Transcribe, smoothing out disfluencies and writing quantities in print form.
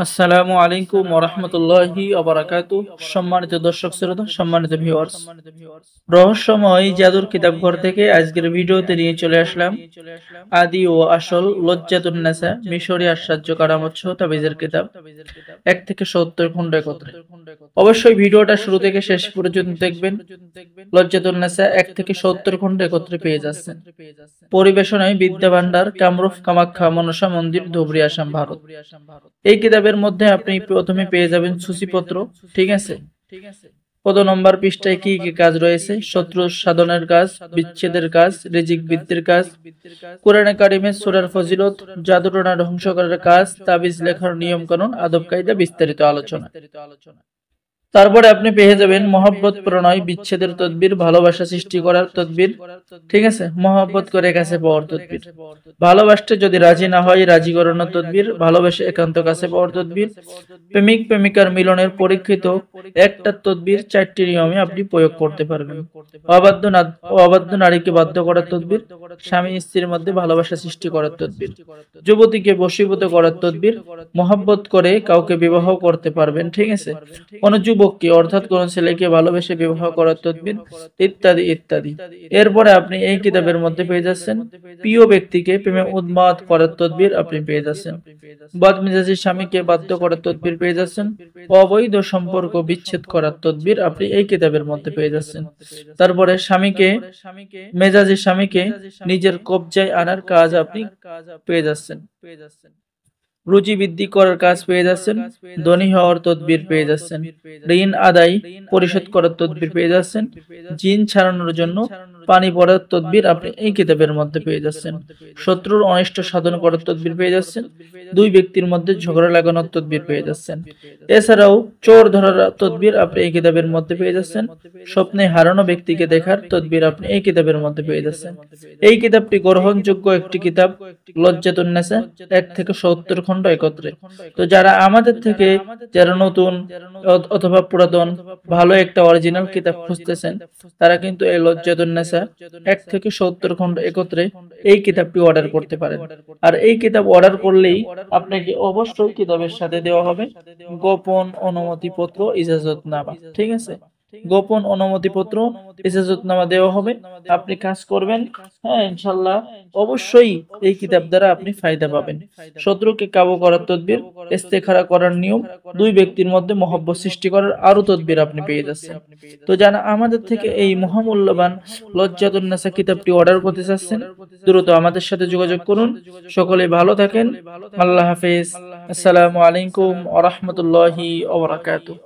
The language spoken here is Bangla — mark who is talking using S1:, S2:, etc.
S1: আসসালামু আলাইকুম ওয়া রাহমাতুল্লাহি ওয়া বারাকাতুহু। সম্মানিত দর্শক শ্রোতা, সম্মানিত ভিউয়ার্স, রহস্যময় জাদুর কিতাবঘর থেকে আজকের ভিডিওতে নিয়ে চলে আসলাম আদি ও আসল লজ্জাতুন নেসা মিশরী আশ্চর্য কারামত সহ তাবিজের কিতাব 1 থেকে 70 খণ্ড একত্রে। অবশ্যই ভিডিওটা শুরু থেকে শেষ পর্যন্ত দেখবেন। লজ্জাতুন নেসা 1 থেকে 70 খণ্ড একত্রে পেয়ে যাচ্ছেন। পরিবেশনায় বিদ্যা ভান্ডার, কামরূপ কামাখ্যা মনসা মন্দির, ধুবড়ী, আসাম, ভারত। এই কিতাবের মধ্যে আপনি প্রথমে পেয়ে যাবেন সূচিপত্র। ঠিক আছে, কত নম্বর পৃষ্ঠায় কি কি কাজ রয়েছে: শত্রু সাধনের কাজ, বিচ্ছেদের কাজ, রিজিক বৃদ্ধির কাজ, কোরআনে কারিমের সূরার ফজিলত, জাদুটোনা ধ্বংস করার কাজ, তাবিজ লেখার নিয়ম কানুন, আদব কায়দা, বিস্তারিত আলোচনা। তারপরে আপনি পেয়ে যাবেন মহব্বত, প্রণয়, বিচ্ছেদের তদবির, ভালোবাসা সৃষ্টি করার তদবির। ঠিক আছে, মহব্বত করে কাছে পাওয়ার তদবির, ভালোবাসতে যদি রাজি না হয় রাজি করানোর তদবির, ভালোবাসে একান্ত কাছে পাওয়ার তদবির, প্রেমিক প্রেমিকার মিলনের পরীক্ষিত একটা তদবির 4টি নিয়মে আপনি প্রয়োগ করতে পারবেন। অবাধ্য নারীকে বাধ্য করার তদবির, স্বামী স্ত্রীর মধ্যে ভালোবাসা সৃষ্টি করার তদবির, যুবতীকে বশীভূত করার তদবির, মহব্বত করে কাউকে বিবাহ করতে পারবেন। ঠিক আছে, কোন যুবককে অর্থাৎ কোন ছেলেকে ভালোবেসে বিবাহ করার তদবির, ইত্যাদি ইত্যাদি। এরপরে আপনি এই কিতাবের মধ্যে পেয়ে যাচ্ছেন প্রিয় ব্যক্তিকে প্রেমে উন্মাদ করার তদবির আপনি পেয়ে যাচ্ছেন, বদমেজাজি স্বামীকে বাধ্য করার তদবির পেয়ে যাচ্ছেন, অবৈধ সম্পর্ক বিচ্ছেদ করার তদবির আপনি এই কিতাবের মধ্যে পেয়ে যাচ্ছেন। তারপরে মেজাজি স্বামীকে নিজের কবজায় আনার কাজ আপনি পেয়ে যাচ্ছেন, রুচি বৃদ্ধি করার কাজ পেয়ে যাচ্ছেন, ধনী হওয়ার তদবির পেয়ে যাচ্ছেন, ঋণ আদায় পরিশোধ করার তদবির পেয়ে যাচ্ছেন, জিন ছাড়ানোর জন্য পানি পড়ার তদবির আপনি এই কিতাবের মধ্যে পেয়ে যাচ্ছেন, শত্রুর অনিষ্ট সাধন করার তদবির পেয়ে যাচ্ছেন, দুই ব্যক্তির মধ্যে ঝগড়া লাগানোর তদবির পেয়ে যাচ্ছেন। এছাড়াও চোর ধরার তদবির আপনি এই কিতাবের মধ্যে পেয়ে যাচ্ছেন, স্বপ্নে হারানো ব্যক্তিকে দেখার তদবির আপনি এই কিতাবের মধ্যে পেয়ে যাচ্ছেন। এই কিতাবটি গ্রহণযোগ্য একটি কিতাব, লজ্জাতুন নেসা 1 থেকে 70 খণ্ড একত্রে। তো যারা আমাদের থেকে, যারা নতুন অথবা পুরাতন ভালো একটা অরিজিনাল কিতাব খুঁজতেছেন, তারা কিন্তু এই লজ্জাতুন নেসা 1 থেকে 70 খণ্ড একত্রে এই কিতাবটি অর্ডার করতে পারেন। আর এই কিতাব অর্ডার করলেই আপনাকে অবশ্যই কিতাবের সাথে দেওয়া হবে গোপন অনুমতিপত্র, ইজাজতনামা। ঠিক আছে, গোপন অনুমতিপত্র, ইজাজতনামা দেওয়া হবে। আপনি কাজ করবেন, হ্যাঁ ইনশাল্লাহ অবশ্যই এই কিতাব দ্বারা আপনি ফায়দা পাবেন। শত্রুকে কাবু করার তদবির, ইস্তেখারা করার নিয়ম, দুই ব্যক্তির মধ্যে মহব্বত সৃষ্টি করার আরো তদবির আপনি পেয়ে যাচ্ছেন। তো যারা আমাদের থেকে এই মহামূল্যবান লজ্জাতুন নেসা কিতাবটি অর্ডার করতে চাচ্ছেন, দ্রুত আমাদের সাথে যোগাযোগ করুন। সকলে ভালো থাকেন, আল্লাহ হাফেজ। আসসালামু আলাইকুম ওয়া রাহমাতুল্লাহি ওয়া বারাকাতুহু।